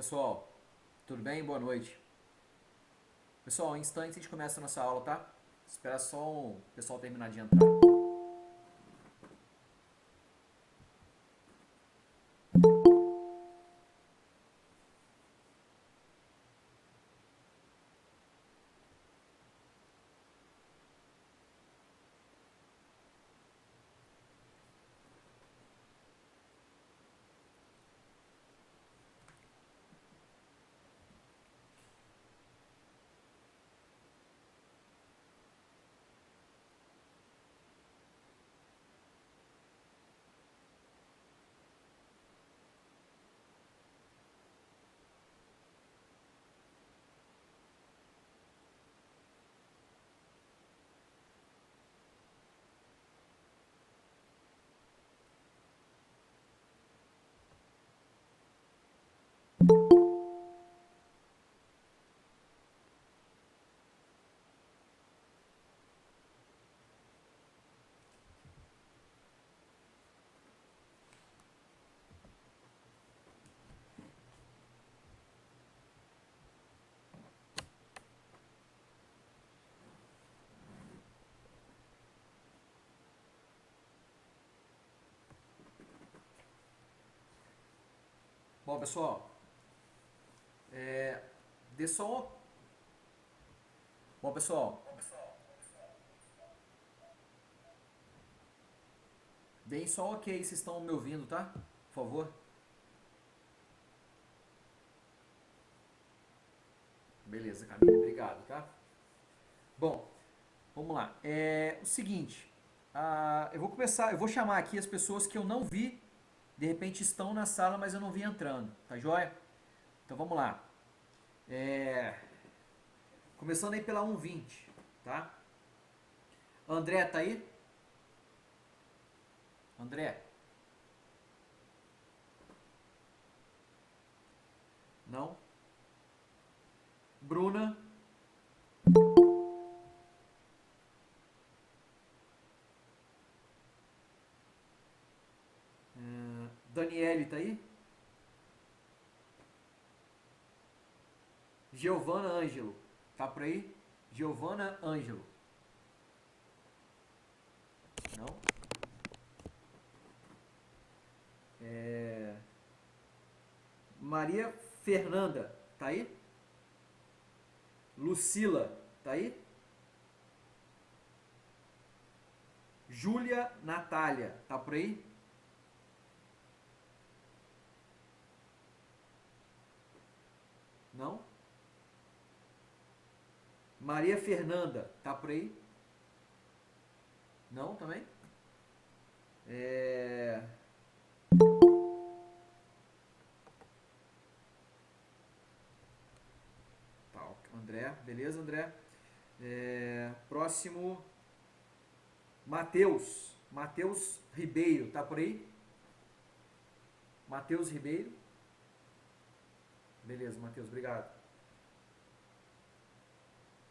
pessoal, tudo bem? Boa noite. Pessoal, em instantes a gente começa a nossa aula, tá? Espera só o pessoal terminar de entrar. Bom, pessoal, é, dê só um... Bom, pessoal, deem só um ok se estão me ouvindo, tá? Por favor. Beleza, Camila, obrigado, tá? Bom, vamos lá. É o seguinte, eu vou chamar aqui as pessoas que eu não vi, de repente estão na sala, mas eu não vi entrando, tá joia? Então vamos lá. É, começando aí pela 120, tá? André, tá aí? André? Não? Bruna? Daniele, tá aí? Giovana Ângelo, tá por aí? Giovana Ângelo. Não? É, Maria Fernanda, tá aí? Lucila, tá aí? Júlia Natália, tá por aí? Não? Maria Fernanda, tá por aí? Não também? É... Tá, André, beleza, André? Próximo, Matheus. Matheus Ribeiro, tá por aí? Matheus Ribeiro. Beleza, Matheus, obrigado.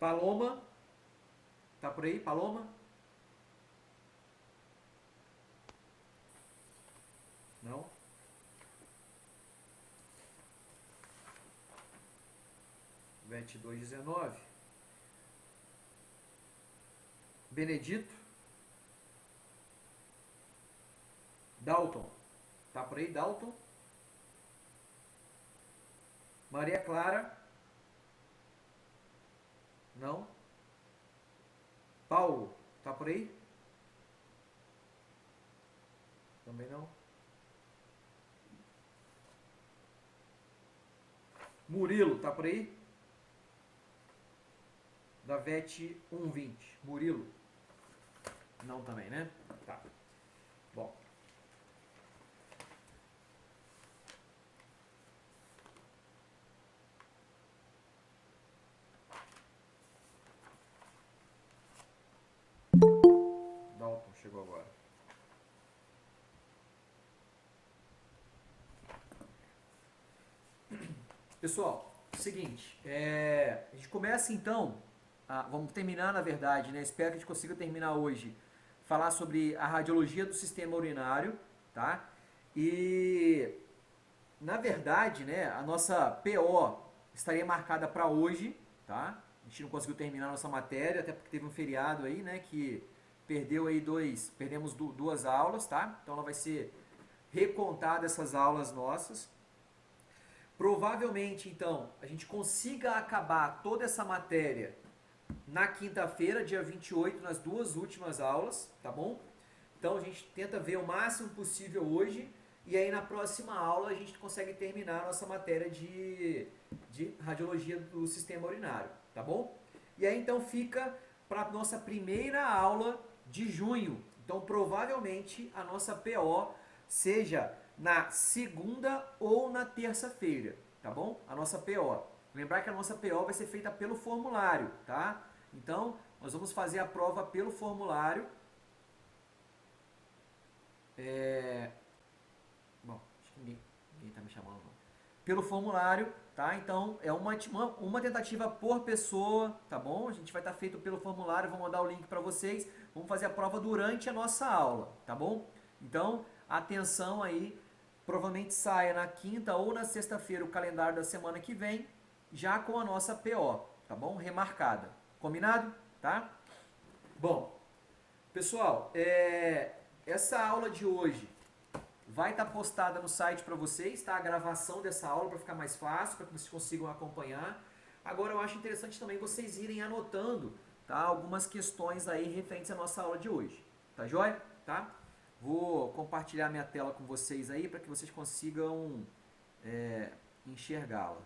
Paloma, tá por aí, Paloma? Não? VET 219. Benedito. Dalton, tá por aí, Dalton? Maria Clara. Não? Paulo, tá por aí? Também não. Murilo, tá por aí? Da VET 120. Murilo? Não também, né? Tá. Bom. Dalton chegou agora. Pessoal, seguinte, a gente começa então, vamos terminar na verdade, né? Espero que a gente consiga terminar hoje, falar sobre a radiologia do sistema urinário, tá? E na verdade, né, a nossa PO estaria marcada para hoje, tá? A gente não conseguiu terminar a nossa matéria, até porque teve um feriado aí, né, que perdemos duas aulas, tá? Então ela vai ser recontada essas aulas nossas. Provavelmente, então, a gente consiga acabar toda essa matéria na quinta-feira, dia 28, nas duas últimas aulas, tá bom? Então a gente tenta ver o máximo possível hoje e aí na próxima aula a gente consegue terminar a nossa matéria de radiologia do sistema urinário, tá bom? E aí então fica para a nossa primeira aula de junho. Então provavelmente a nossa PO seja na segunda ou na terça-feira, tá bom? A nossa PO. Lembrar que a nossa PO vai ser feita pelo formulário, tá? Então, nós vamos fazer a prova pelo formulário. Bom, acho que ninguém está me chamando não. Pelo formulário, tá? Então, é uma tentativa por pessoa, tá bom? A gente vai estar feito pelo formulário, vou mandar o link para vocês. Vamos fazer a prova durante a nossa aula, tá bom? Então, atenção aí. Provavelmente saia na quinta ou na sexta-feira o calendário da semana que vem, já com a nossa PO, tá bom? Remarcada. Combinado? Tá? Bom, pessoal, essa aula de hoje vai estar postada no site para vocês, tá? A gravação dessa aula para ficar mais fácil, para que vocês consigam acompanhar. Agora eu acho interessante também vocês irem anotando, tá? Algumas questões aí referentes à nossa aula de hoje. Tá joia? Tá? Vou compartilhar minha tela com vocês aí para que vocês consigam enxergá-la.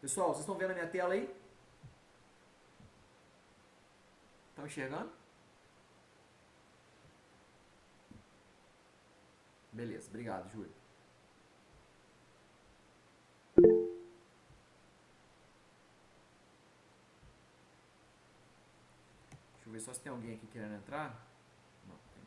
Pessoal, vocês estão vendo a minha tela aí? Estão enxergando? Beleza, obrigado, Júlio. Deixa eu ver só se tem alguém aqui querendo entrar. Não, tem.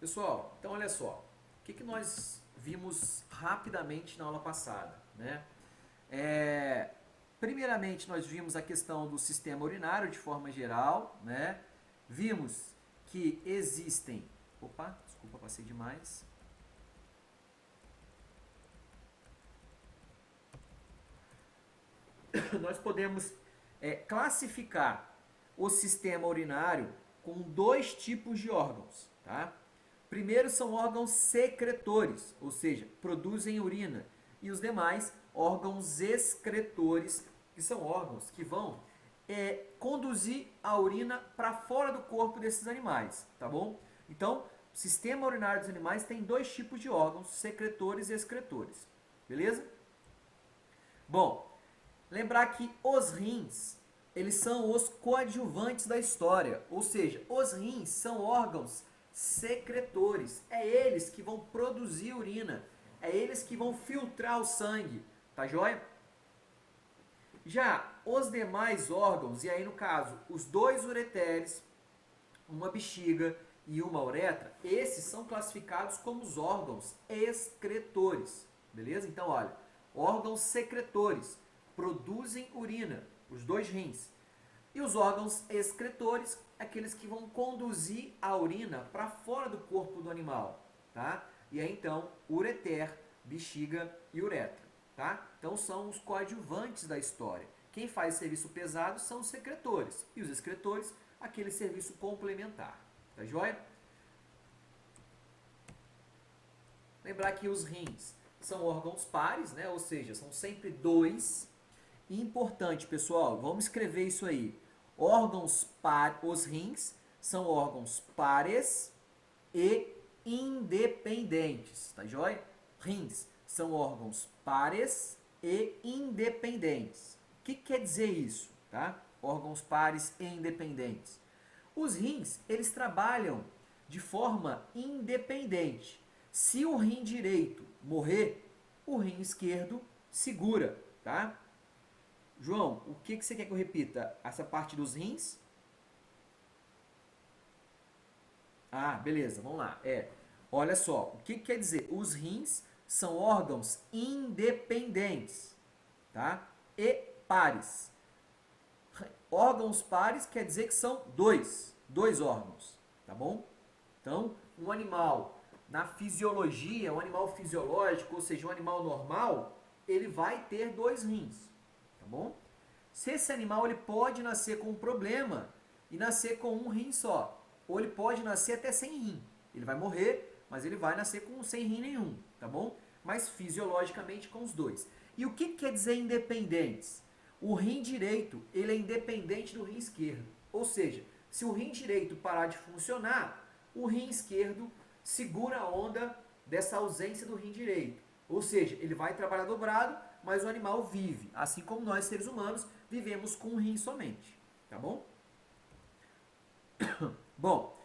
Pessoal, então olha só. O que nós vimos rapidamente na aula passada, né? Primeiramente, nós vimos a questão do sistema urinário de forma geral, né? Vimos que existem... Opa, desculpa, passei demais. Nós podemos classificar o sistema urinário com dois tipos de órgãos, tá? Primeiro são órgãos secretores, ou seja, produzem urina, e os demais órgãos excretores, que são órgãos que vão conduzir a urina para fora do corpo desses animais, tá bom? Então, o sistema urinário dos animais tem dois tipos de órgãos, secretores e excretores, beleza? Bom, lembrar que os rins, eles são os coadjuvantes da história, ou seja, os rins são órgãos secretores, é eles que vão produzir urina, é eles que vão filtrar o sangue, tá joia? Já os demais órgãos, e aí no caso, os dois ureteres, uma bexiga e uma uretra, esses são classificados como os órgãos excretores, beleza? Então, olha, órgãos secretores, produzem urina, os dois rins. E os órgãos excretores, aqueles que vão conduzir a urina para fora do corpo do animal, tá? E aí então, ureter, bexiga e uretra, tá? Então são os coadjuvantes da história. Quem faz serviço pesado são os secretores e os excretores, aquele serviço complementar, tá joia? Lembrar que os rins são órgãos pares, né? Ou seja, são sempre dois. Importante, pessoal, vamos escrever isso aí. Os rins são órgãos pares e independentes, tá joia? Rins são órgãos pares e independentes. O que quer dizer isso, tá? Órgãos pares e independentes. Os rins, eles trabalham de forma independente. Se o rim direito morrer, o rim esquerdo segura, tá? João, o que você quer que eu repita? Essa parte dos rins? Ah, beleza, vamos lá. Olha só, o que quer dizer? Os rins são órgãos independentes, tá? E pares. Órgãos pares quer dizer que são dois órgãos, tá bom? Então, um animal na fisiologia, um animal fisiológico, ou seja, um animal normal, ele vai ter dois rins, tá bom? Se esse animal ele pode nascer com um problema e nascer com um rim só, ou ele pode nascer até sem rim. Ele vai morrer, mas ele vai nascer com sem rim nenhum, tá bom? Mas fisiologicamente com os dois. E o que quer dizer independentes? O rim direito, ele é independente do rim esquerdo. Ou seja, se o rim direito parar de funcionar, o rim esquerdo segura a onda dessa ausência do rim direito. Ou seja, ele vai trabalhar dobrado, mas o animal vive. Assim como nós, seres humanos, vivemos com um rim somente. Tá bom? Bom,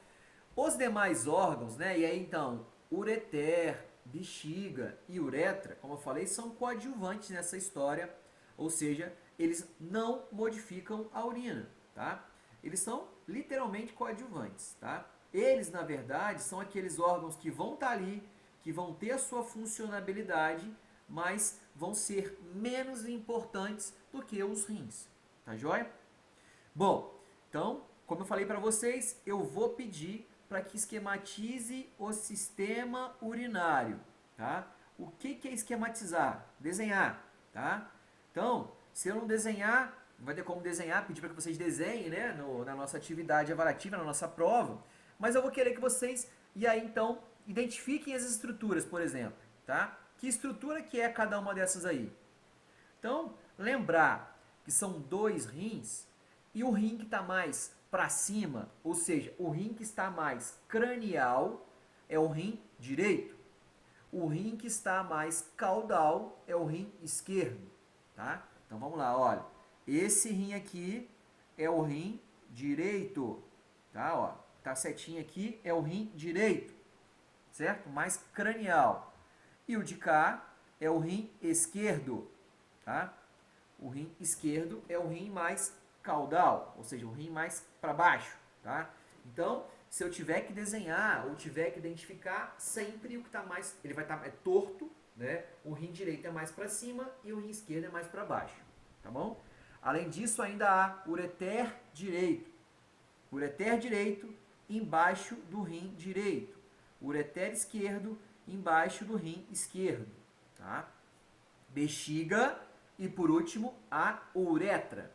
os demais órgãos, né? E aí então, ureter, bexiga e uretra, como eu falei, são coadjuvantes nessa história. Ou seja, eles não modificam a urina, tá? Eles são literalmente coadjuvantes, tá? Eles, na verdade, são aqueles órgãos que vão estar ali, que vão ter a sua funcionalidade, mas vão ser menos importantes do que os rins, tá joia? Bom, então, como eu falei para vocês, eu vou pedir para que esquematize o sistema urinário, tá? O que é esquematizar? Desenhar, tá? Então, se eu não desenhar, não vai ter como desenhar, pedir para que vocês desenhem, né, na nossa atividade avaliativa, na nossa prova, mas eu vou querer que vocês, e aí então, identifiquem as estruturas, por exemplo, tá? Que estrutura que é cada uma dessas aí? Então, lembrar que são dois rins e o rim que está mais para cima, ou seja, o rim que está mais cranial é o rim direito. O rim que está mais caudal é o rim esquerdo, tá? Então vamos lá, olha. Esse rim aqui é o rim direito, tá? Ó, tá setinha aqui é o rim direito, certo? Mais cranial. E o de cá é o rim esquerdo, tá? O rim esquerdo é o rim mais caudal, ou seja, o rim mais para baixo, tá? Então, se eu tiver que desenhar ou tiver que identificar, sempre o que está mais, ele vai estar torto, né? O rim direito é mais para cima e o rim esquerdo é mais para baixo, tá bom? Além disso, ainda há ureter direito. Ureter direito embaixo do rim direito. Ureter esquerdo embaixo do rim esquerdo, tá? Bexiga e, por último, a uretra.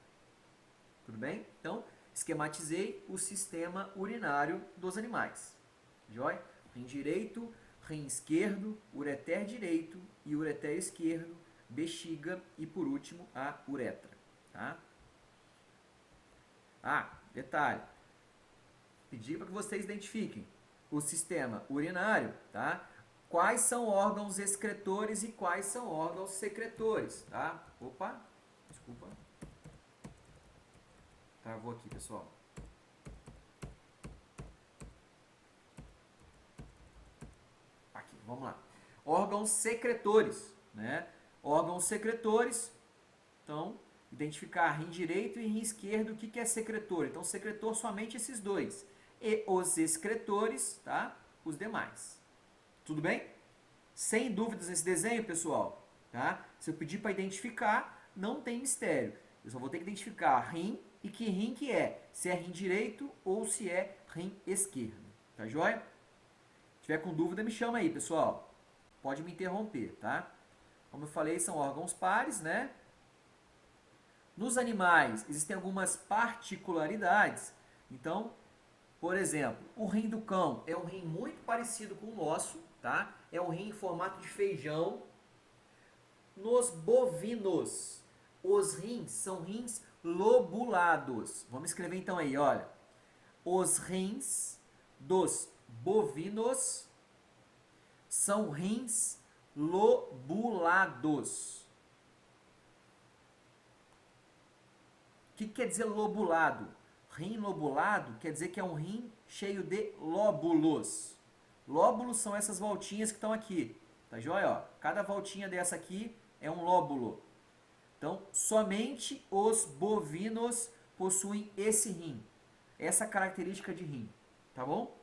Tudo bem? Então, esquematizei o sistema urinário dos animais. Joia? Rim direito, rim esquerdo, ureter direito e ureter esquerdo, bexiga e, por último, a uretra. Tá? Ah, detalhe. Pedi para que vocês identifiquem o sistema urinário, tá? Quais são órgãos excretores e quais são órgãos secretores, tá? Opa, desculpa. Travou aqui, pessoal. Aqui, vamos lá. Órgãos secretores, né? Órgãos secretores, então, identificar rim direito e rim esquerdo, o que é secretor? Então, secretor somente esses dois. E os excretores, tá? Os demais. Tudo bem? Sem dúvidas nesse desenho, pessoal, tá? Se eu pedir para identificar, não tem mistério. Eu só vou ter que identificar rim e que rim que é. Se é rim direito ou se é rim esquerdo. Tá joia? Se tiver com dúvida, me chama aí, pessoal. Pode me interromper, tá? Como eu falei, são órgãos pares, né? Nos animais, existem algumas particularidades. Então, por exemplo, o rim do cão é um rim muito parecido com o nosso, tá? É um rim em formato de feijão. Nos bovinos, os rins são rins lobulados. Vamos escrever então aí, olha. Os rins dos bovinos são rins lobulados. O que quer dizer lobulado? Rim lobulado quer dizer que é um rim cheio de lóbulos. Lóbulos são essas voltinhas que estão aqui. Tá joia? Ó, cada voltinha dessa aqui é um lóbulo. Então, somente os bovinos possuem esse rim. Essa característica de rim. Tá bom?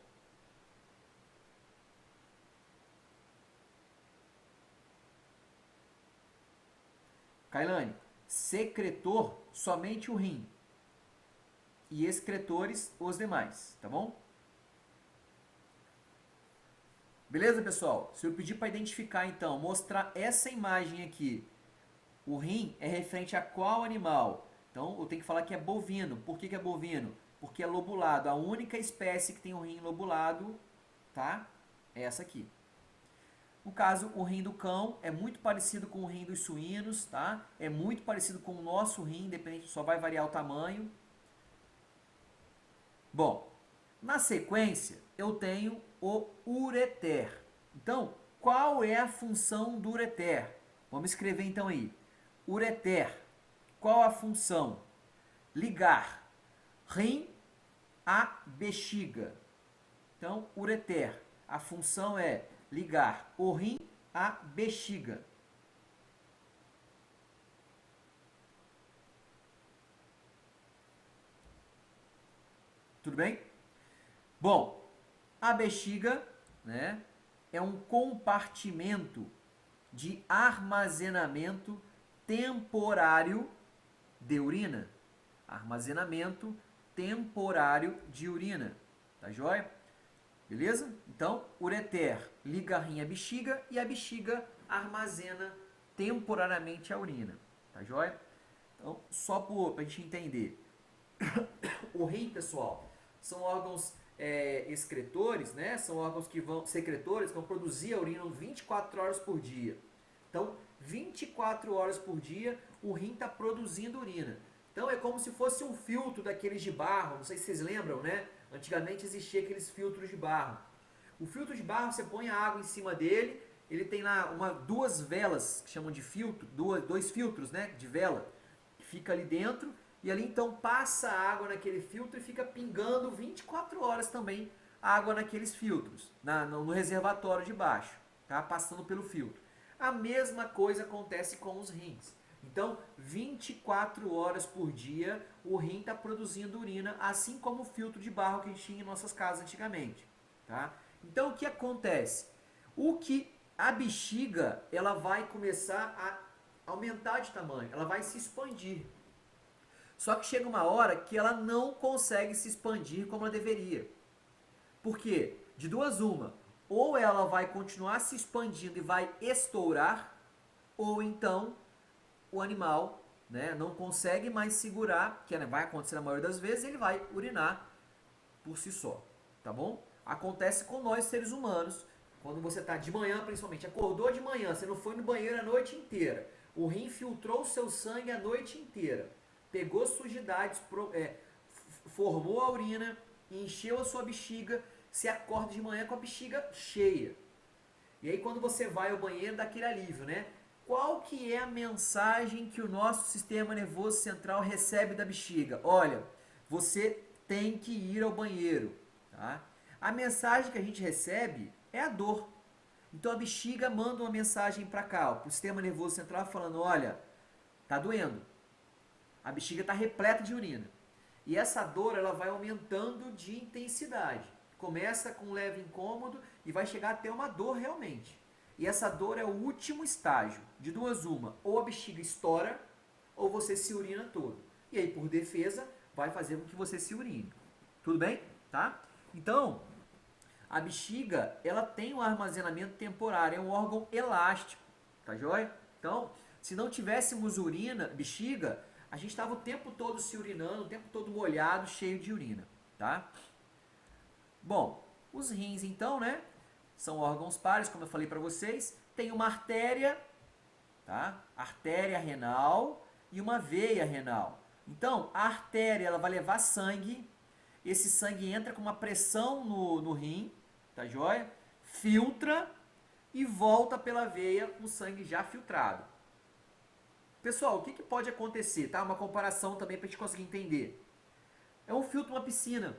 Kailane, secretor, somente o rim. E excretores, os demais, tá bom? Beleza, pessoal? Se eu pedir para identificar, então, mostrar essa imagem aqui, o rim é referente a qual animal? Então, eu tenho que falar que é bovino. Por que é bovino? Porque é lobulado. A única espécie que tem o rim lobulado, tá? É essa aqui. No caso, o rim do cão é muito parecido com o rim dos suínos, tá? É muito parecido com o nosso rim, independente, só vai variar o tamanho. Bom, na sequência, eu tenho o ureter. Então, qual é a função do ureter? Vamos escrever então aí. Ureter. Qual a função? Ligar rim à bexiga. Então, ureter. A função é ligar o rim à bexiga. Tudo bem? Bom, a bexiga, né, é um compartimento de armazenamento temporário de urina. Armazenamento temporário de urina. Tá joia? Beleza? Então, ureter liga a rim à bexiga e a bexiga armazena temporariamente a urina. Tá joia? Então, só para a gente entender. O rim, pessoal, são órgãos excretores, né? São órgãos que vão, secretores, que vão produzir a urina 24 horas por dia. Então, 24 horas por dia, o rim está produzindo urina. Então, é como se fosse um filtro daqueles de barro, não sei se vocês lembram, né? Antigamente existia aqueles filtros de barro. O filtro de barro, você põe a água em cima dele, ele tem lá duas velas, que chamam de filtro, dois filtros, né, de vela, que fica ali dentro, e ali então passa a água naquele filtro e fica pingando 24 horas também água naqueles filtros, no reservatório de baixo, tá? Passando pelo filtro. A mesma coisa acontece com os rins. Então, 24 horas por dia, o rim está produzindo urina, assim como o filtro de barro que a gente tinha em nossas casas antigamente. Tá? Então, o que acontece? A bexiga, ela vai começar a aumentar de tamanho, ela vai se expandir. Só que chega uma hora que ela não consegue se expandir como ela deveria. Por quê? De duas uma. Ou ela vai continuar se expandindo e vai estourar, ou então o animal, né, não consegue mais segurar, que vai acontecer na maioria das vezes, ele vai urinar por si só, tá bom? Acontece com nós seres humanos, quando você está de manhã principalmente, acordou de manhã, você não foi no banheiro a noite inteira, o rim filtrou o seu sangue a noite inteira, pegou sujidades, formou a urina, encheu a sua bexiga, você acorda de manhã com a bexiga cheia. E aí quando você vai ao banheiro, dá aquele alívio, né? Qual que é a mensagem que o nosso sistema nervoso central recebe da bexiga? Olha, você tem que ir ao banheiro, tá? A mensagem que a gente recebe é a dor. Então a bexiga manda uma mensagem para cá, para o sistema nervoso central falando, olha, tá doendo. A bexiga está repleta de urina. E essa dor ela vai aumentando de intensidade. Começa com um leve incômodo e vai chegar até uma dor realmente. E essa dor é o último estágio. De duas uma, ou a bexiga estoura, ou você se urina todo. E aí, por defesa, vai fazer com que você se urine. Tudo bem? Tá? Então, a bexiga, ela tem um armazenamento temporário, é um órgão elástico. Tá joia? Então, se não tivéssemos bexiga, a gente estava o tempo todo se urinando, o tempo todo molhado, cheio de urina. Tá? Bom, os rins então, né? São órgãos pares, como eu falei para vocês. Tem uma artéria, tá? Artéria renal e uma veia renal. Então, a artéria ela vai levar sangue. Esse sangue entra com uma pressão no rim, tá joia? Filtra e volta pela veia com o sangue já filtrado. Pessoal, o que pode acontecer? Tá? Uma comparação também para a gente conseguir entender. É um filtro, uma piscina.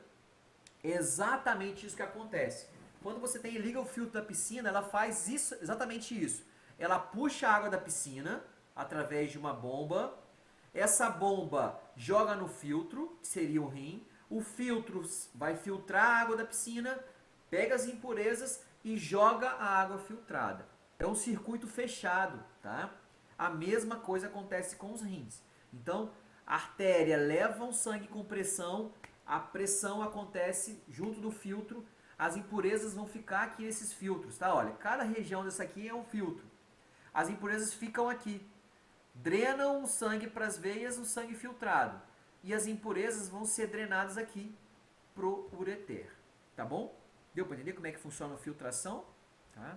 É exatamente isso que acontece. Quando você liga o filtro da piscina, ela faz isso, exatamente isso. Ela puxa a água da piscina através de uma bomba. Essa bomba joga no filtro, que seria o rim. O filtro vai filtrar a água da piscina, pega as impurezas e joga a água filtrada. É um circuito fechado, tá? a mesma coisa acontece com os rins. Então, a artéria leva o sangue com pressão, a pressão acontece junto do filtro, as impurezas vão ficar aqui nesses filtros, tá? Olha, cada região dessa aqui é um filtro. As impurezas ficam aqui, drenam o sangue para as veias, o sangue filtrado. E as impurezas vão ser drenadas aqui pro ureter, tá bom? Deu para entender como é que funciona a filtração? Tá?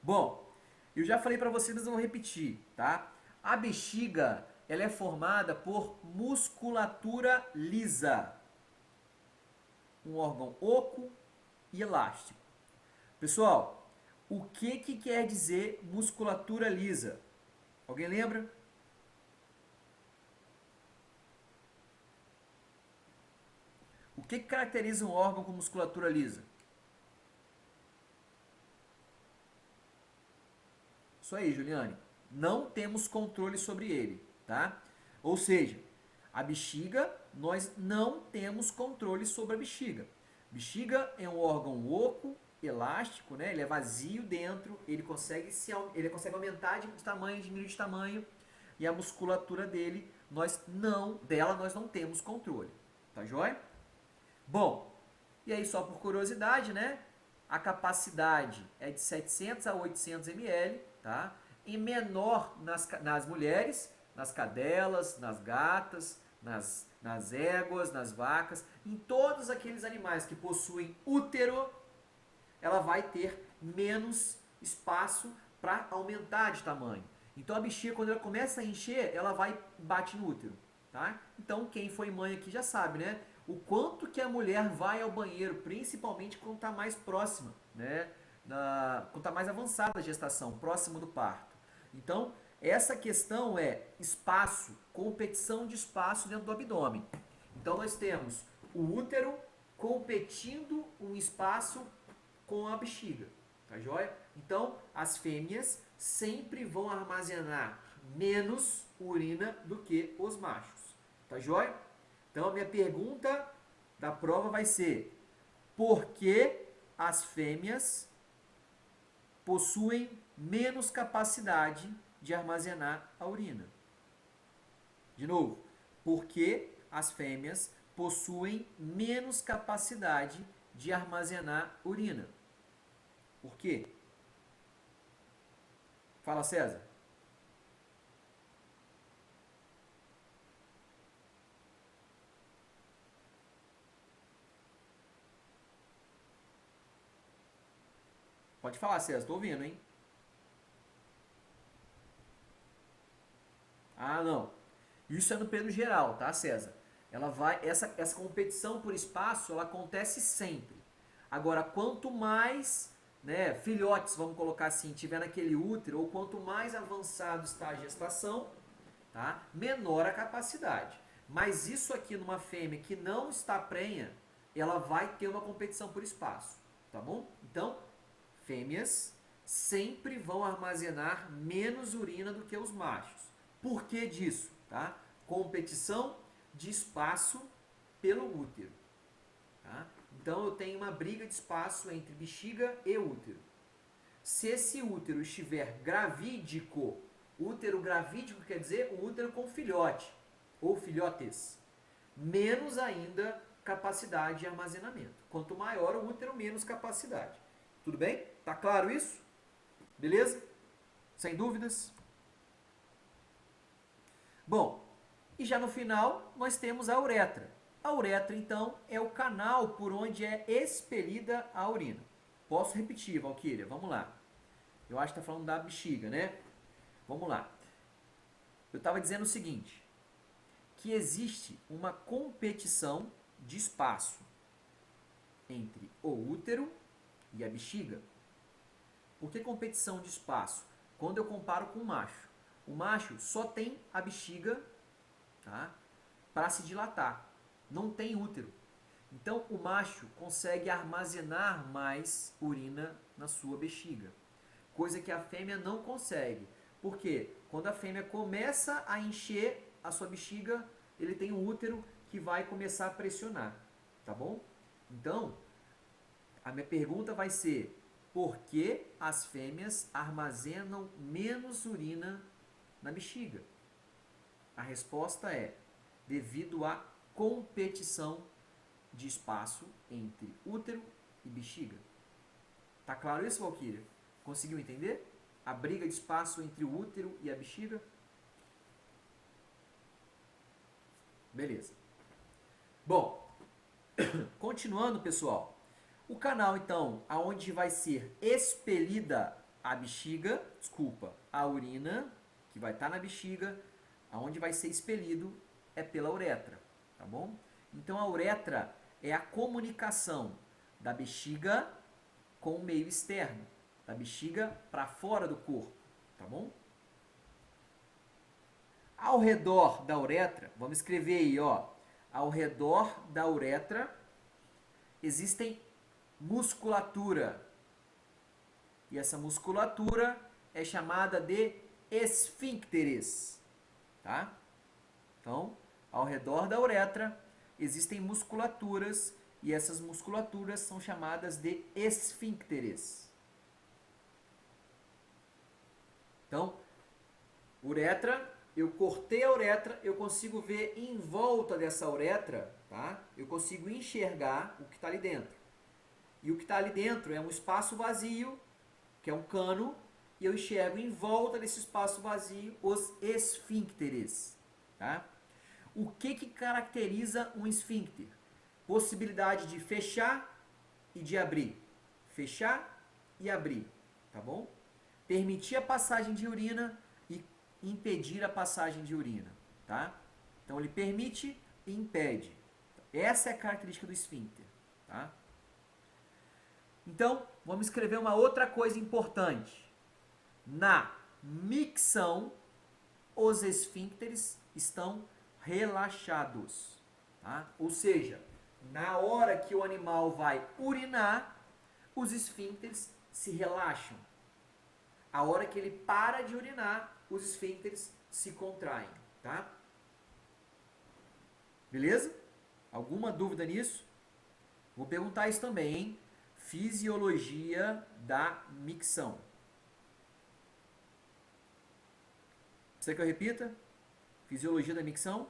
Bom, eu já falei para vocês, mas eu vou repetir, tá? A bexiga, ela é formada por musculatura lisa, um órgão oco e elástico. Pessoal, o que quer dizer musculatura lisa? Alguém lembra? O que caracteriza um órgão com musculatura lisa? Isso aí, Juliane. Não temos controle sobre ele, tá? Ou seja, a bexiga, nós não temos controle sobre a bexiga. Bexiga é um órgão oco, elástico, né? Ele é vazio dentro, ele consegue aumentar de tamanho, diminuir de tamanho, e a musculatura nós não temos controle. Tá joia? Bom, e aí só por curiosidade, né? A capacidade é de 700 a 800 ml, tá? E menor nas mulheres, nas cadelas, nas gatas, nas éguas, nas vacas, em todos aqueles animais que possuem útero, ela vai ter menos espaço para aumentar de tamanho. Então a bexiga, quando ela começa a encher, ela vai bate no útero, tá? Então quem foi mãe aqui já sabe, né? O quanto que a mulher vai ao banheiro, principalmente quando está mais próxima, né? Quando está mais avançada a gestação, próximo do parto. Então, essa questão é espaço, competição de espaço dentro do abdômen. Então, nós temos o útero competindo um espaço com a bexiga, tá joia? Então, as fêmeas sempre vão armazenar menos urina do que os machos, tá joia? Então, a minha pergunta da prova vai ser: por que as fêmeas possuem menos capacidade de armazenar a urina? De novo, por que as fêmeas possuem menos capacidade de armazenar urina? Por quê? Fala, César. Pode falar, César, tô ouvindo, hein? Ah, não. Isso é no peso geral, tá, César? Essa competição por espaço, ela acontece sempre. Agora, quanto mais, né, filhotes, vamos colocar assim, tiver naquele útero, ou quanto mais avançado está a gestação, tá, menor a capacidade. Mas isso aqui numa fêmea que não está prenha, ela vai ter uma competição por espaço, tá bom? Então, fêmeas sempre vão armazenar menos urina do que os machos. Por que disso? Tá? Competição de espaço pelo útero. Tá? Então eu tenho uma briga de espaço entre bexiga e útero. Se esse útero estiver gravídico, útero gravídico quer dizer um útero com filhote ou filhotes, menos ainda capacidade de armazenamento. Quanto maior o útero, menos capacidade. Tudo bem? Tá claro isso? Beleza? Sem dúvidas? Bom, e já no final nós temos a uretra. A uretra, então, é o canal por onde é expelida a urina. Posso repetir, Valquíria? Vamos lá. Eu acho que está falando da bexiga, né? Vamos lá. Eu estava dizendo o seguinte, que existe uma competição de espaço entre o útero e a bexiga. Por que competição de espaço? Quando eu comparo com o macho. O macho só tem a bexiga, tá, para se dilatar. Não tem útero. Então o macho consegue armazenar mais urina na sua bexiga. Coisa que a fêmea não consegue. Por quê? Quando a fêmea começa a encher a sua bexiga, ele tem um útero que vai começar a pressionar. Tá bom? Então, a minha pergunta vai ser: Porque as fêmeas armazenam menos urina na bexiga. A resposta é devido à competição de espaço entre útero e bexiga. Tá claro isso, Valquíria? Conseguiu entender? A briga de espaço entre o útero e a bexiga? Beleza. Bom, continuando, pessoal. O canal, então, aonde vai ser expelida a bexiga, a urina, que vai estar na bexiga, aonde vai ser expelido é pela uretra, tá bom? Então, a uretra é a comunicação da bexiga com o meio externo, da bexiga para fora do corpo, tá bom? Ao redor da uretra, vamos escrever aí, ó, ao redor da uretra existem musculatura. E essa musculatura é chamada de esfíncteres, tá? Então, ao redor da uretra existem musculaturas e essas musculaturas são chamadas de esfíncteres. Então, uretra, eu cortei a uretra, eu consigo ver em volta dessa uretra, tá? Eu consigo enxergar o que está ali dentro. E o que está ali dentro é um espaço vazio, que é um cano, e eu enxergo em volta desse espaço vazio os esfíncteres, tá? O que caracteriza um esfíncter? Possibilidade de fechar e de abrir. Fechar e abrir, tá bom? Permitir a passagem de urina e impedir a passagem de urina, tá? Então ele permite e impede. Essa é a característica do esfíncter, tá? Então, vamos escrever uma outra coisa importante. Na micção, os esfíncteres estão relaxados, tá? Ou seja, na hora que o animal vai urinar, os esfíncteres se relaxam. A hora que ele para de urinar, os esfíncteres se contraem, tá? Beleza? Alguma dúvida nisso? Vou perguntar isso também, hein? Fisiologia da micção. Precisa que eu repita? Fisiologia da micção?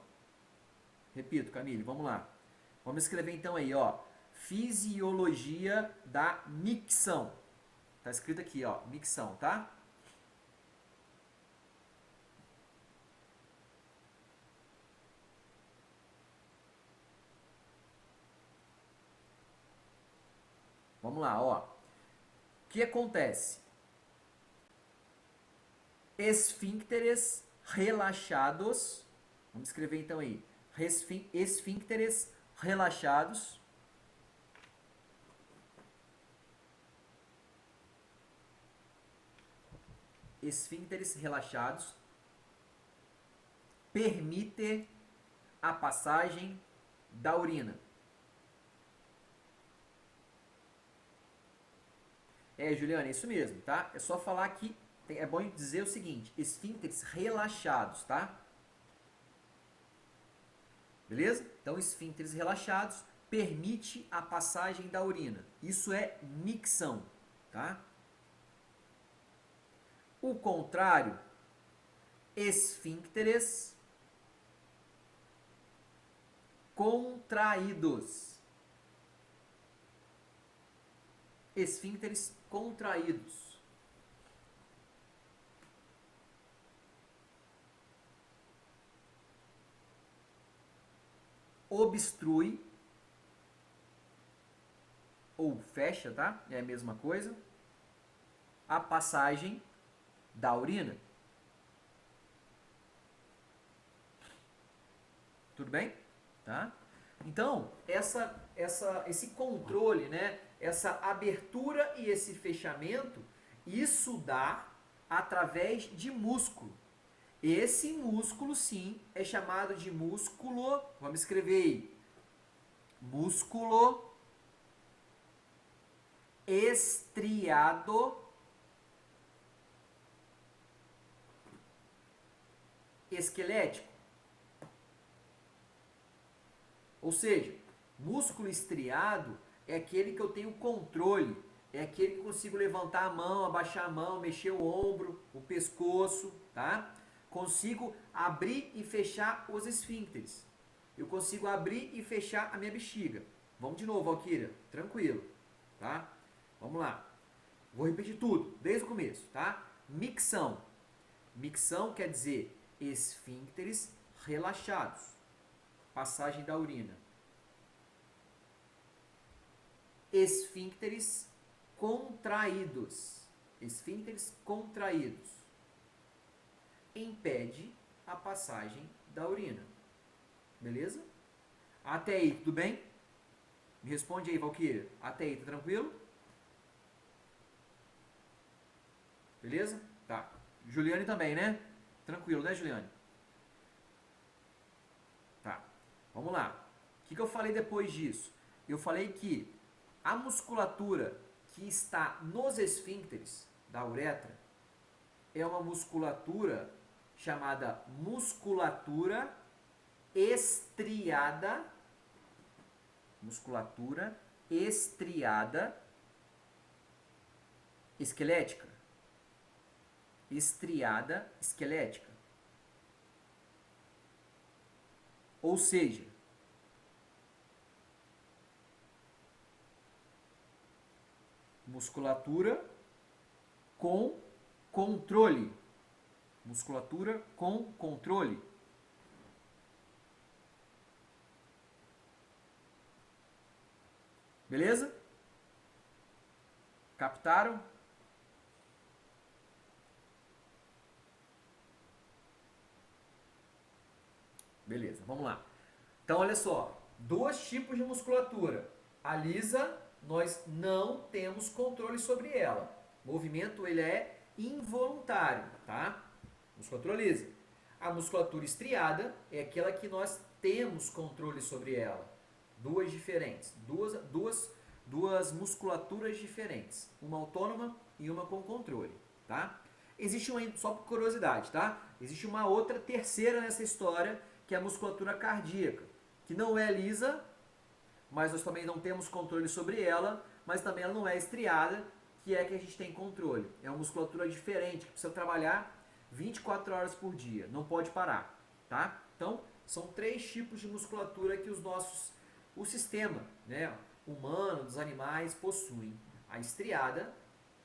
Repito, Camille, vamos lá. Vamos escrever então aí, ó. Fisiologia da micção. Tá escrito aqui, ó, micção, tá? Vamos lá, ó. O que acontece? Esfíncteres relaxados. Vamos escrever então aí. Esfíncteres relaxados. Esfíncteres relaxados permite a passagem da urina. Juliana, é isso mesmo, tá? É só falar que é bom dizer o seguinte, esfíncteres relaxados, tá? Beleza? Então, esfíncteres relaxados permite a passagem da urina. Isso é micção, tá? O contrário, esfíncteres contraídos. Esfíncteres contraídos. Obstrui ou fecha, tá? É a mesma coisa. A passagem da urina. Tudo bem? Tá? Então, esse controle, né? Essa abertura e esse fechamento, isso dá através de músculo. Esse músculo, sim, é chamado de músculo, vamos escrever aí, músculo estriado esquelético. Ou seja, músculo estriado é aquele que eu tenho controle é aquele que eu consigo levantar a mão, abaixar a mão, mexer o ombro, o pescoço, tá? Consigo abrir e fechar os esfíncteres. Eu consigo abrir e fechar a minha bexiga. Vamos de novo, Valquíria. Tranquilo, tá? Vamos lá. Vou repetir tudo, desde o começo, tá? Micção. Micção quer dizer esfíncteres relaxados. Passagem da urina. Esfíncteres contraídos. Esfíncteres contraídos. Impede a passagem da urina. Beleza? Até aí, tudo bem? Me responde aí, Valquíria. Até aí, tá tranquilo? Beleza? Tá. Juliane também, né? Tranquilo, né, Juliane? Tá. Vamos lá. O que eu falei depois disso? Eu falei que a musculatura que está nos esfíncteres da uretra é uma musculatura chamada musculatura estriada. Musculatura estriada esquelética. Estriada esquelética. Ou seja, musculatura com controle. Musculatura com controle. Beleza? Captaram? Beleza, vamos lá. Então, olha só. Dois tipos de musculatura. A lisa, nós não temos controle sobre ela. O movimento, ele é involuntário, tá? Musculatura lisa. A musculatura estriada é aquela que nós temos controle sobre ela. Duas diferentes. Duas musculaturas diferentes. Uma autônoma e uma com controle, tá? Existe uma, só por curiosidade, tá? Existe uma outra terceira nessa história, que é a musculatura cardíaca, que não é lisa, mas nós também não temos controle sobre ela, mas também ela não é estriada, que é que a gente tem controle. É uma musculatura diferente, que precisa trabalhar 24 horas por dia, não pode parar, tá? Então, são três tipos de musculatura que o sistema, né, humano, dos animais, possuem. A estriada,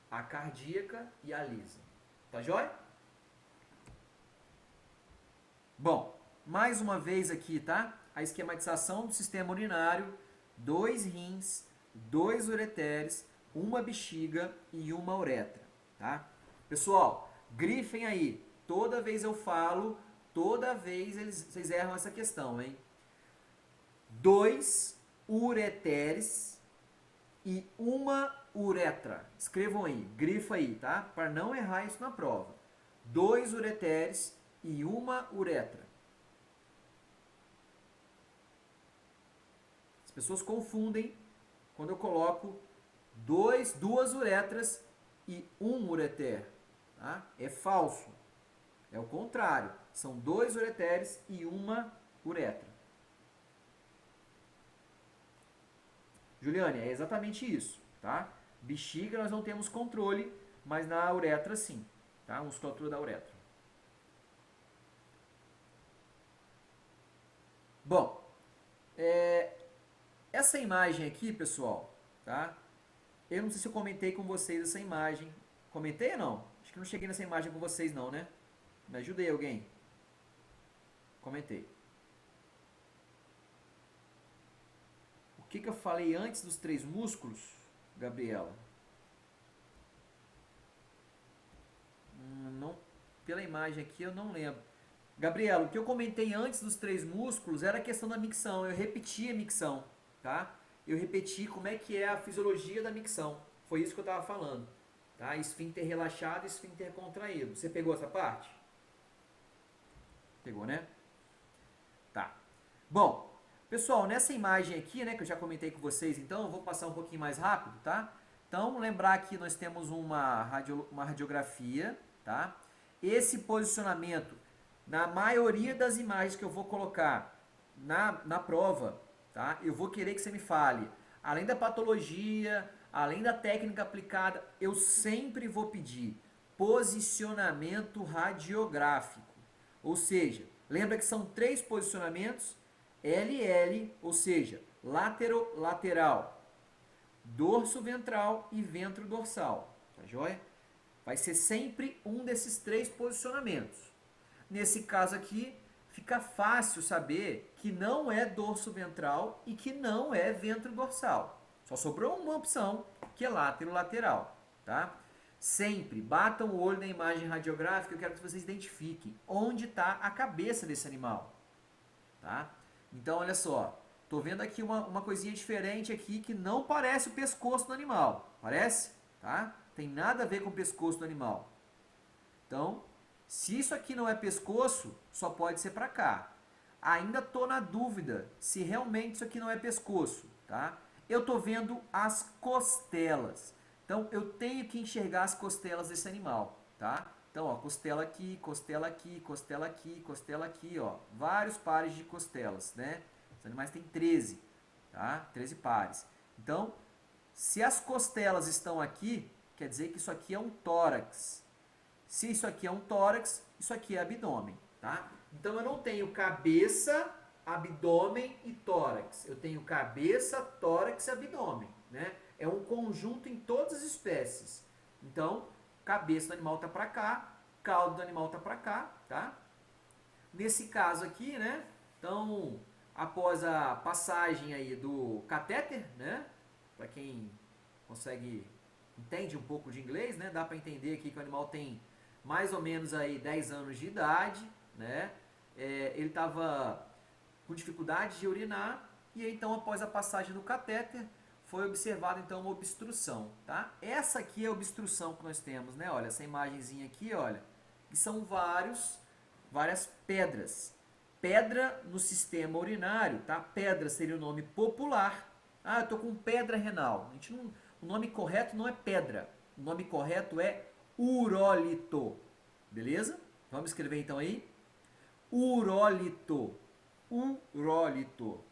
a cardíaca e a lisa. Tá jóia? Bom, mais uma vez aqui, tá? A esquematização do sistema urinário, 2 rins, 2 ureteres, uma bexiga e uma uretra, tá? Pessoal, grifem aí. Toda vez eu falo, toda vez vocês erram essa questão, hein? 2 ureteres e uma uretra. Escrevam aí, grifa aí, tá? Para não errar isso na prova. 2 ureteres e uma uretra. As pessoas confundem quando eu coloco duas uretras e um ureter. Tá? É falso. É o contrário. São 2 ureteres e uma uretra. Juliane, é exatamente isso. Tá? Bexiga nós não temos controle, mas na uretra sim. Tá? Musculatura da uretra. Bom, essa imagem aqui, pessoal, tá? Eu não sei se eu comentei com vocês essa imagem. Comentei ou não? Acho que não cheguei nessa imagem com vocês não, né? Me ajudei alguém? Comentei. O que eu falei antes dos 3 músculos, Gabriela? Não, pela imagem aqui eu não lembro. Gabriela, o que eu comentei antes dos 3 músculos era a questão da micção. Eu repeti a micção, tá? Eu repeti como é que é a fisiologia da micção. Foi isso que eu estava falando. Tá? Esfíncter relaxado e esfíncter contraído. Você pegou essa parte? Pegou, né? Tá. Bom, pessoal, nessa imagem aqui, né, que eu já comentei com vocês, então, eu vou passar um pouquinho mais rápido, tá? Então, lembrar que nós temos uma radiografia, tá? Esse posicionamento, na maioria das imagens que eu vou colocar na prova, tá? Eu vou querer que você me fale, além da patologia, além da técnica aplicada, eu sempre vou pedir posicionamento radiográfico. Ou seja, lembra que são 3 posicionamentos, LL, ou seja, lateral, dorso ventral e ventro dorsal. Tá joia? Vai ser sempre um desses 3 posicionamentos. Nesse caso aqui, fica fácil saber que não é dorso ventral e que não é ventro dorsal. Só sobrou uma opção, que é lateral, tá? Sempre batam o olho na imagem radiográfica, eu quero que vocês identifiquem onde está a cabeça desse animal, tá? Então, olha só, tô vendo aqui uma coisinha diferente aqui que não parece o pescoço do animal, parece? Tá? Tem nada a ver com o pescoço do animal. Então, se isso aqui não é pescoço, só pode ser para cá. Ainda tô na dúvida se realmente isso aqui não é pescoço, tá? Eu tô vendo as costelas. Então, eu tenho que enxergar as costelas desse animal, tá? Então, ó, costela aqui, costela aqui, costela aqui, costela aqui, ó. Vários pares de costelas, né? Os animais têm 13, tá? 13 pares. Então, se as costelas estão aqui, quer dizer que isso aqui é um tórax. Se isso aqui é um tórax, isso aqui é abdômen, tá? Então eu não tenho cabeça, abdômen e tórax. Eu tenho cabeça, tórax e abdômen, né? É um conjunto em todas as espécies. Então, cabeça do animal tá para cá, cauda do animal tá para cá, tá? Nesse caso aqui, né? Então, após a passagem aí do catéter, né? Para quem entende um pouco de inglês, né? Dá para entender aqui que o animal tem mais ou menos aí 10 anos de idade, né? Ele estava com dificuldade de urinar e então após a passagem do catéter foi observada então uma obstrução, tá? Essa aqui é a obstrução que nós temos, né? Olha, essa imagenzinha aqui, olha, que são várias pedras. Pedra no sistema urinário, tá? Pedra seria o nome popular. Ah, eu tô com pedra renal. O nome correto não é pedra. O nome correto é urólito. Beleza? Vamos escrever então aí. Urólito. Urólito.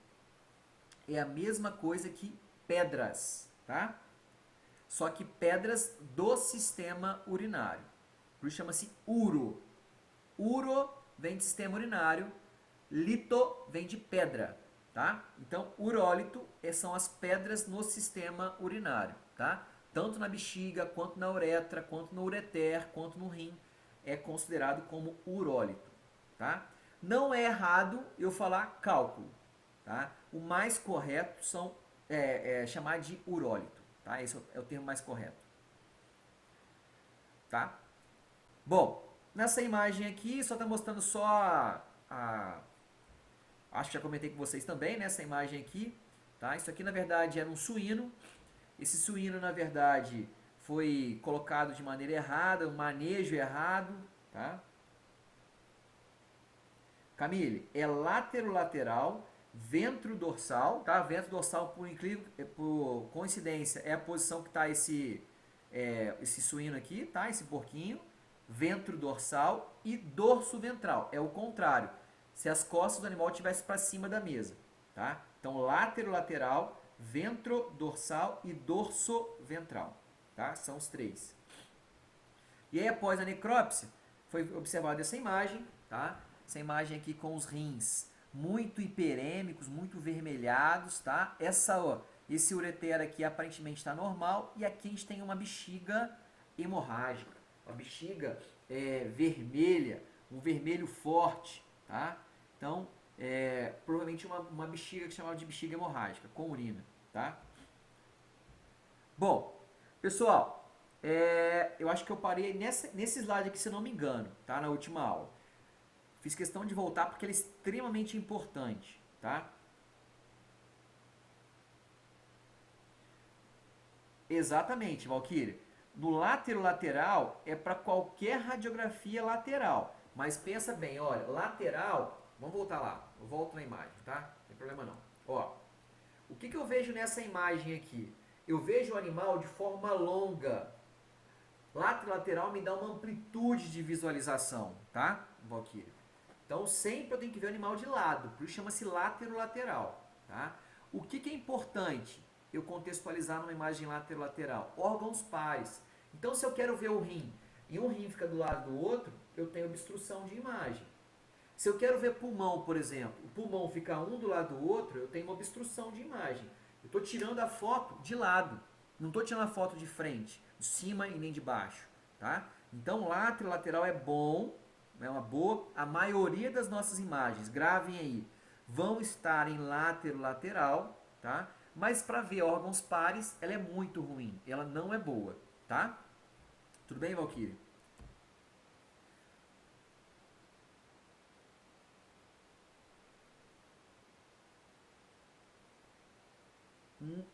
É a mesma coisa que pedras, tá? Só que pedras do sistema urinário. Por isso chama-se uro. Uro vem de sistema urinário. Lito vem de pedra, tá? Então, urólito são as pedras no sistema urinário, tá? Tanto na bexiga, quanto na uretra, quanto no ureter, quanto no rim, é considerado como urólito, tá? Não é errado eu falar cálculo, tá? O mais correto é chamar de urólito, tá? Esse é o termo mais correto, tá? Bom, nessa imagem aqui só está mostrando só acho que já comentei com vocês também, nessa imagem aqui, tá? Isso aqui na verdade era um suíno. Esse suíno na verdade foi colocado de maneira errada, um manejo errado, tá? Camille, é lateral, ventro dorsal, tá? Ventro dorsal por coincidência é a posição que está esse suíno aqui, tá? Esse porquinho, ventro dorsal e dorso ventral, é o contrário. Se as costas do animal estivessem para cima da mesa, tá? Então, lateral, ventro dorsal e dorso ventral, tá? São os 3. E aí, após a necrópsia, foi observada essa imagem, tá? Essa imagem aqui com os rins muito hiperêmicos, muito vermelhados, tá? Esse ureter aqui aparentemente está normal e aqui a gente tem uma bexiga hemorrágica, uma bexiga vermelha, um vermelho forte, tá? Então, provavelmente uma bexiga que chamava de bexiga hemorrágica, com urina, tá? Bom, pessoal, eu acho que eu parei nesse slide aqui, se eu não me engano, tá? Na última aula. Fiz questão de voltar porque ele é extremamente importante, tá? Exatamente, Valkyrie. No lateral é para qualquer radiografia lateral. Mas pensa bem, olha, lateral, vamos voltar lá, eu volto na imagem, tá? Não tem problema não. Ó, o que eu vejo nessa imagem aqui? Eu vejo o animal de forma longa. Lateral me dá uma amplitude de visualização, tá, Valkyrie? Então sempre eu tenho que ver o animal de lado, por isso chama-se lateral, tá? O que é importante? eu contextualizar numa imagem lateral? Órgãos pares. Então, se eu quero ver o rim e um rim fica do lado do outro, eu tenho obstrução de imagem. Se eu quero ver pulmão, por exemplo, o pulmão fica um do lado do outro, eu tenho uma obstrução de imagem. Eu estou tirando a foto de lado, não estou tirando a foto de frente, de cima e nem de baixo. Tá? Então, lateral é bom, é uma boa. A maioria das nossas imagens, gravem aí, vão estar em lateral, tá? Mas para ver órgãos pares, ela é muito ruim, ela não é boa, tá? Tudo bem, Valkyrie?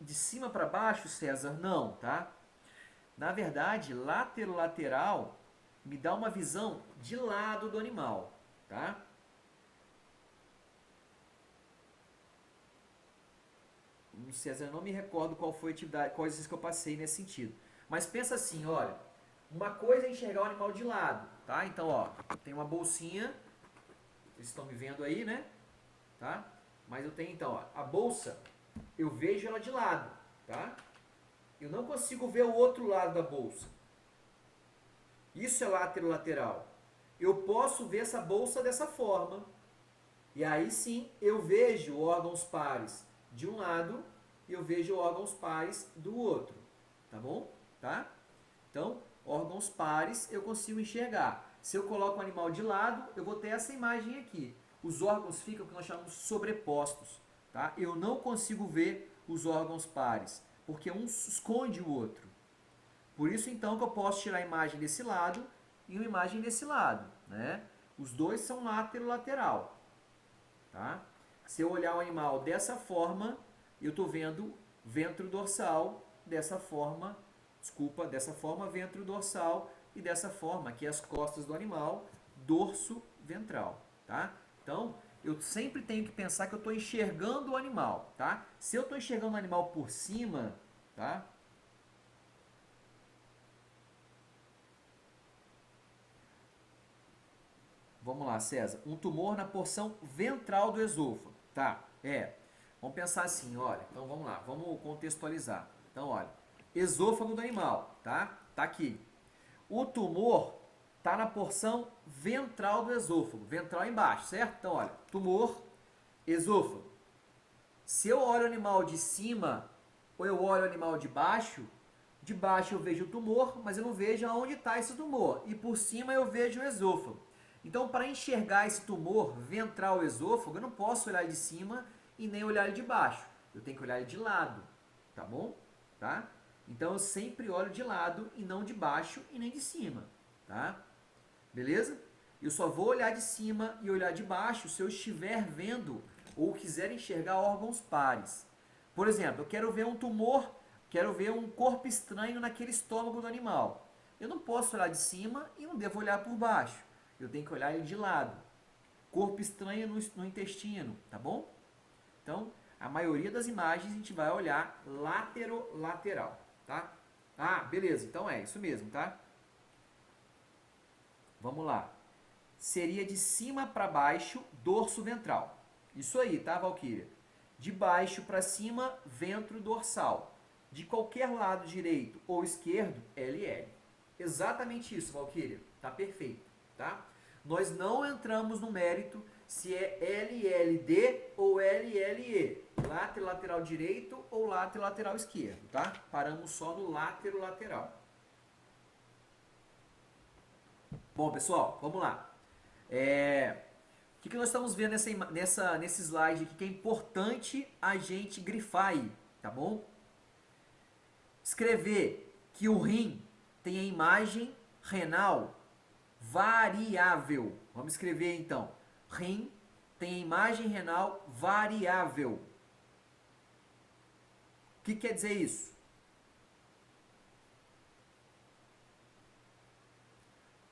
De cima para baixo, César, não, tá? Na verdade, lateral me dá uma visão de lado do animal, tá? César, eu não me recordo qual foi a atividade, quais vezes que eu passei nesse sentido. Mas pensa assim, olha, uma coisa é enxergar o animal de lado, tá? Então, ó, tem uma bolsinha, vocês estão me vendo aí, né? Tá? Mas eu tenho então, ó, a bolsa, eu vejo ela de lado, tá? Eu não consigo ver o outro lado da bolsa. Isso é lateral. Eu posso ver essa bolsa dessa forma. E aí sim, eu vejo órgãos pares de um lado e eu vejo órgãos pares do outro. Tá bom? Tá? Então, órgãos pares eu consigo enxergar. Se eu coloco o animal de lado, eu vou ter essa imagem aqui. Os órgãos ficam o que nós chamamos sobrepostos. Tá? Eu não consigo ver os órgãos pares, porque um esconde o outro. Por isso, então, que eu posso tirar a imagem desse lado e uma imagem desse lado. Né? Os dois são lateral. Tá? Se eu olhar o animal dessa forma, eu estou vendo ventro dorsal, dessa forma ventro dorsal e dessa forma aqui as costas do animal, dorso ventral, tá? Então, eu sempre tenho que pensar que eu estou enxergando o animal, tá? Se eu estou enxergando o animal por cima, tá? Vamos lá, César. Um tumor na porção ventral do esôfago, tá? Vamos pensar assim, olha. Então, vamos lá, vamos contextualizar. Então, olha, esôfago do animal, tá? Tá aqui. O tumor tá na porção ventral do esôfago, ventral embaixo, certo? Então, olha, tumor, esôfago. Se eu olho o animal de cima ou eu olho o animal de baixo eu vejo o tumor, mas eu não vejo aonde está esse tumor. E por cima eu vejo o esôfago. Então, para enxergar esse tumor ventral esôfago, eu não posso olhar de cima e nem olhar ele de baixo. Eu tenho que olhar ele de lado, tá bom? Tá? Então, eu sempre olho de lado e não de baixo e nem de cima, tá? Beleza? Eu só vou olhar de cima e olhar de baixo se eu estiver vendo ou quiser enxergar órgãos pares. Por exemplo, eu quero ver um tumor, quero ver um corpo estranho naquele estômago do animal. Eu não posso olhar de cima e não devo olhar por baixo. Eu tenho que olhar ele de lado. Corpo estranho no intestino, tá bom? Então, a maioria das imagens a gente vai olhar lateral, tá? Ah, beleza, então é isso mesmo, tá? Vamos lá. Seria de cima para baixo, dorso ventral. Isso aí, tá, Valquíria? De baixo para cima, ventro dorsal. De qualquer lado direito ou esquerdo, LL. Exatamente isso, Valquíria. Tá perfeito, tá? Nós não entramos no mérito se é LLD ou LLE. Lateral direito ou lateral esquerdo, tá? Paramos só no lateral. Bom, pessoal, vamos lá. O que nós estamos vendo nesse slide aqui que é importante a gente grifar aí, tá bom? Escrever que o rim tem a imagem renal variável. Vamos escrever então. Rim tem a imagem renal variável. O que quer dizer isso?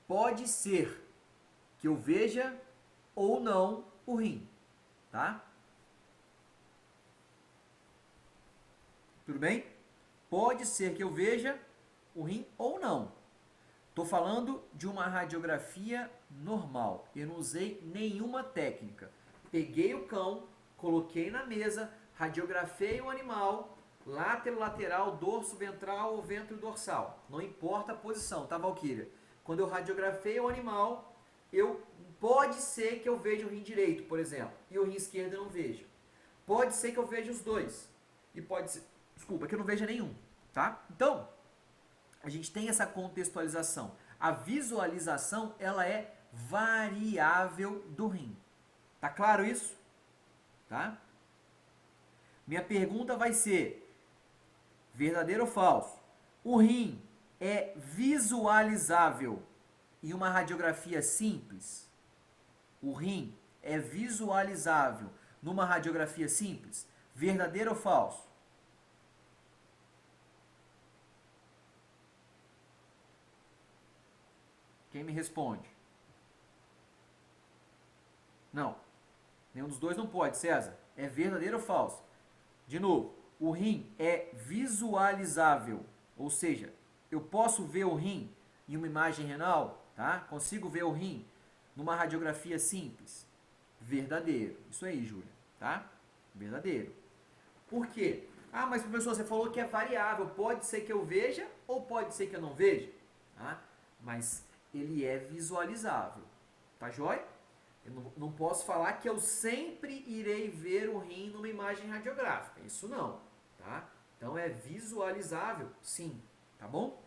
Pode ser que eu veja ou não o rim, tá? Tudo bem? Pode ser que eu veja o rim ou não. Estou falando de uma radiografia normal. Eu não usei nenhuma técnica. Peguei o cão, coloquei na mesa, radiografei o animal Látero-lateral, dorso ventral ou ventro dorsal. Não importa a posição, tá, Valquíria? Quando eu radiografei o animal, pode ser que eu veja o rim direito, por exemplo, e o rim esquerdo eu não vejo. Pode ser que eu veja os dois. E pode ser, desculpa, que eu não veja nenhum, tá? Então, a gente tem essa contextualização. A visualização, ela é variável do rim. Tá claro isso? Tá? Minha pergunta vai ser: verdadeiro ou falso? O rim é visualizável em uma radiografia simples? O rim é visualizável numa radiografia simples? Verdadeiro ou falso? Quem me responde? Não. Nenhum dos dois não pode, César. É verdadeiro ou falso? De novo, o rim é visualizável, ou seja, eu posso ver o rim em uma imagem renal, tá? Consigo ver o rim numa radiografia simples. Verdadeiro. Isso aí, Júlia, tá? Verdadeiro. Por quê? Ah, mas professor, você falou que é variável. Pode ser que eu veja ou pode ser que eu não veja, tá? Mas ele é visualizável. Tá joia? Eu não posso falar que eu sempre irei ver o rim numa imagem radiográfica. Isso não, tá? Então é visualizável, sim, tá bom?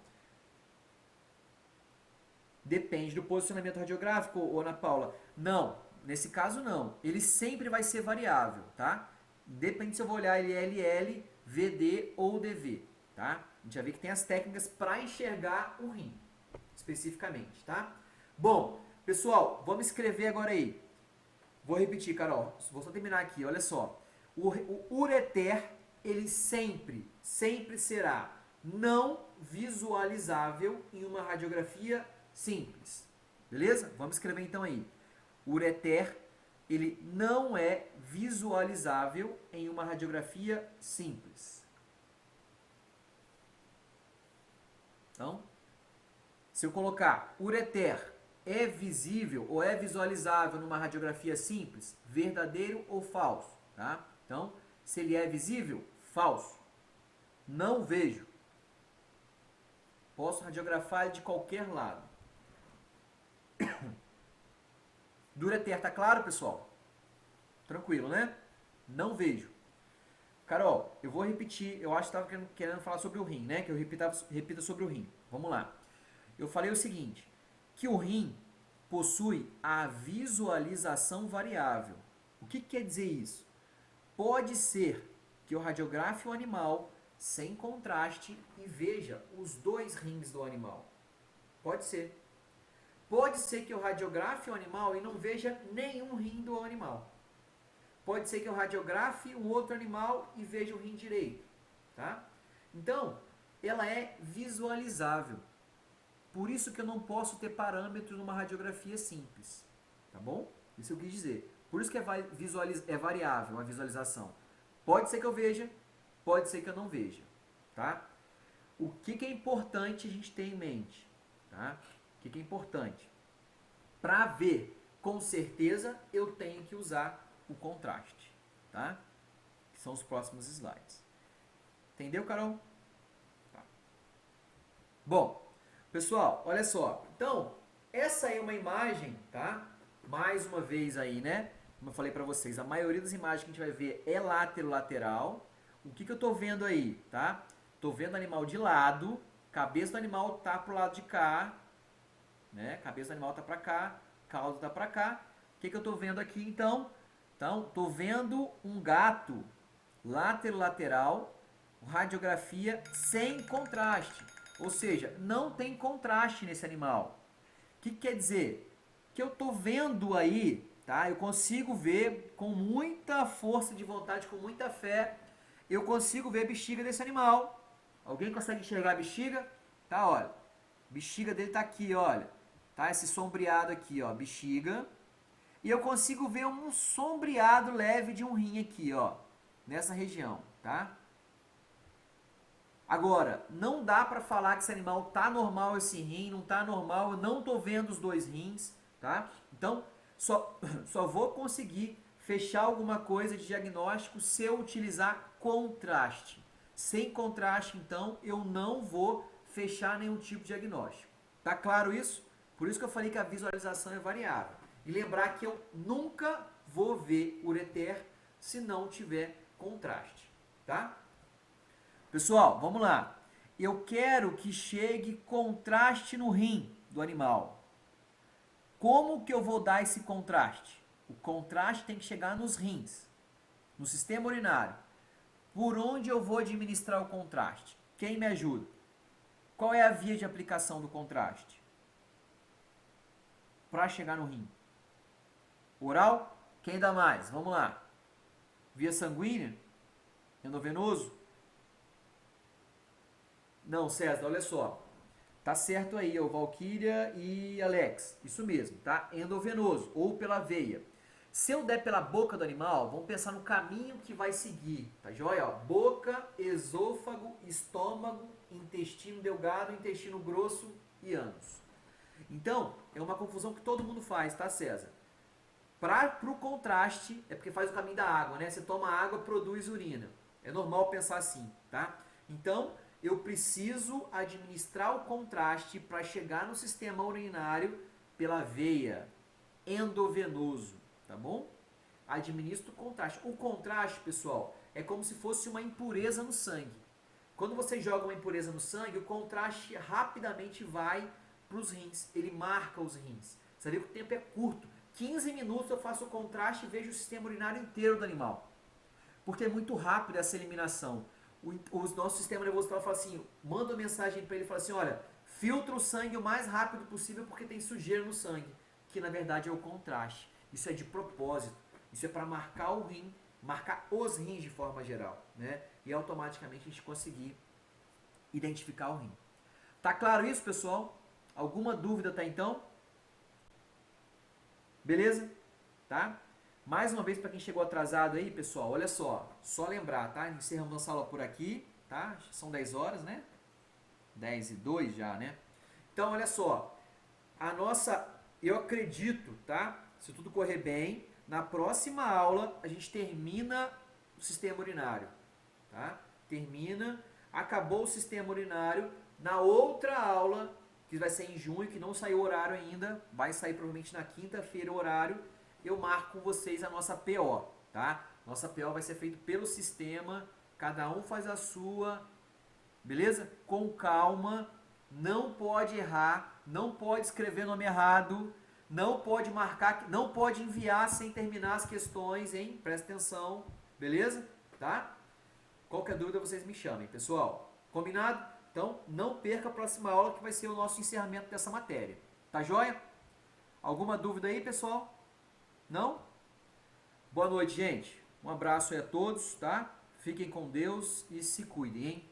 Depende do posicionamento radiográfico, Ana Paula. Não, nesse caso não. Ele sempre vai ser variável, tá? Depende se eu vou olhar ele LL, VD ou DV, tá? A gente já vê que tem as técnicas para enxergar o rim, especificamente, tá? Bom, pessoal, vamos escrever agora aí. Vou repetir, Carol. Vou só terminar aqui, olha só. O ureter, ele sempre será não visualizável em uma radiografia simples. Beleza? Vamos escrever então aí. O ureter, ele não é visualizável em uma radiografia simples. Então, se eu colocar ureter é visível ou é visualizável numa radiografia simples, verdadeiro ou falso, tá? Então, se ele é visível, falso. Não vejo. Posso radiografar ele de qualquer lado. Do ureter, tá claro, pessoal? Tranquilo, né? Não vejo. Carol, eu vou repetir, eu acho que estava querendo falar sobre o rim, né? Que eu repita sobre o rim. Vamos lá. Eu falei o seguinte, que o rim possui a visualização variável. O que quer dizer isso? Pode ser que eu radiografe o animal sem contraste e veja os dois rins do animal. Pode ser. Pode ser que eu radiografe o animal e não veja nenhum rim do animal. Pode ser que eu radiografe um outro animal e veja o rim direito, tá? Então, ela é visualizável. Por isso que eu não posso ter parâmetros numa radiografia simples, tá bom? Isso eu quis dizer. Por isso que é variável a visualização. Pode ser que eu veja, pode ser que eu não veja, tá? O que é importante a gente ter em mente, tá? O que é importante? Para ver com certeza, eu tenho que usar o contraste, tá? Que são os próximos slides. Entendeu, Carol? Tá. Bom, pessoal, olha só. Então, essa aí é uma imagem, tá? Mais uma vez aí, né? Como eu falei pra vocês, a maioria das imagens que a gente vai ver é látero-lateral. O que eu tô vendo aí, tá? Tô vendo o animal de lado, cabeça do animal tá pro lado de cá, né? Cabeça do animal tá pra cá, cauda tá pra cá. O que eu tô vendo aqui, então? Então, tô vendo um gato látero-lateral, radiografia sem contraste. Ou seja, não tem contraste nesse animal. O que quer dizer? Que eu tô vendo aí, tá? Eu consigo ver com muita força de vontade, com muita fé, eu consigo ver a bexiga desse animal. Alguém consegue enxergar a bexiga? Tá, olha. A bexiga dele tá aqui, olha. Tá esse sombreado aqui, ó, bexiga. E eu consigo ver um sombreado leve de um rim aqui, ó, nessa região, tá? Agora, não dá pra falar que esse animal tá normal esse rim, não tá normal, eu não tô vendo os dois rins, tá? Então, só vou conseguir fechar alguma coisa de diagnóstico se eu utilizar contraste. Sem contraste, então, eu não vou fechar nenhum tipo de diagnóstico. Tá claro isso? Por isso que eu falei que a visualização é variável. E lembrar que eu nunca vou ver ureter se não tiver contraste, tá? Pessoal, vamos lá. Eu quero que chegue contraste no rim do animal. Como que eu vou dar esse contraste? O contraste tem que chegar nos rins, no sistema urinário. Por onde eu vou administrar o contraste? Quem me ajuda? Qual é a via de aplicação do contraste? Para chegar no rim. Oral? Quem dá mais? Vamos lá. Via sanguínea? Endovenoso? Não, César, olha só. Tá certo aí, o Valkyria e Alex. Isso mesmo, tá? Endovenoso ou pela veia. Se eu der pela boca do animal, vamos pensar no caminho que vai seguir, tá joia? Ó, boca, esôfago, estômago, intestino delgado, intestino grosso e ânus. Então, é uma confusão que todo mundo faz, tá, César? Para o contraste, é porque faz o caminho da água, né? Você toma água, produz urina. É normal pensar assim, tá? Então, eu preciso administrar o contraste para chegar no sistema urinário pela veia, endovenoso, tá bom? Administro o contraste. O contraste, pessoal, é como se fosse uma impureza no sangue. Quando você joga uma impureza no sangue, o contraste rapidamente vai para os rins. Ele marca os rins. Você vê que o tempo é curto. 15 minutos eu faço o contraste e vejo o sistema urinário inteiro do animal. Porque é muito rápido essa eliminação. O nosso sistema nervoso fala assim, manda uma mensagem para ele e fala assim, olha, filtra o sangue o mais rápido possível porque tem sujeira no sangue. Que na verdade é o contraste. Isso é de propósito. Isso é para marcar o rim, marcar os rins de forma geral, né? E automaticamente a gente conseguir identificar o rim. Tá claro isso, pessoal? Alguma dúvida até então? Beleza? Tá? Mais uma vez para quem chegou atrasado aí, pessoal, olha só lembrar, tá? Encerramos a aula por aqui, tá? São 10 horas, né? 10:02 já, né? Então, olha só, eu acredito, tá? Se tudo correr bem, na próxima aula a gente termina o sistema urinário, tá? Acabou o sistema urinário, na outra aula, que vai ser em junho, que não saiu o horário ainda, vai sair provavelmente na quinta-feira o horário, eu marco com vocês a nossa PO, tá? Nossa PO vai ser feita pelo sistema, cada um faz a sua, beleza? Com calma, não pode errar, não pode escrever nome errado, não pode marcar, não pode enviar sem terminar as questões, hein? Presta atenção, beleza? Tá? Qualquer dúvida vocês me chamem, pessoal. Combinado? Então, não perca a próxima aula que vai ser o nosso encerramento dessa matéria. Tá joia? Alguma dúvida aí, pessoal? Não? Boa noite, gente. Um abraço aí a todos, tá? Fiquem com Deus e se cuidem, hein?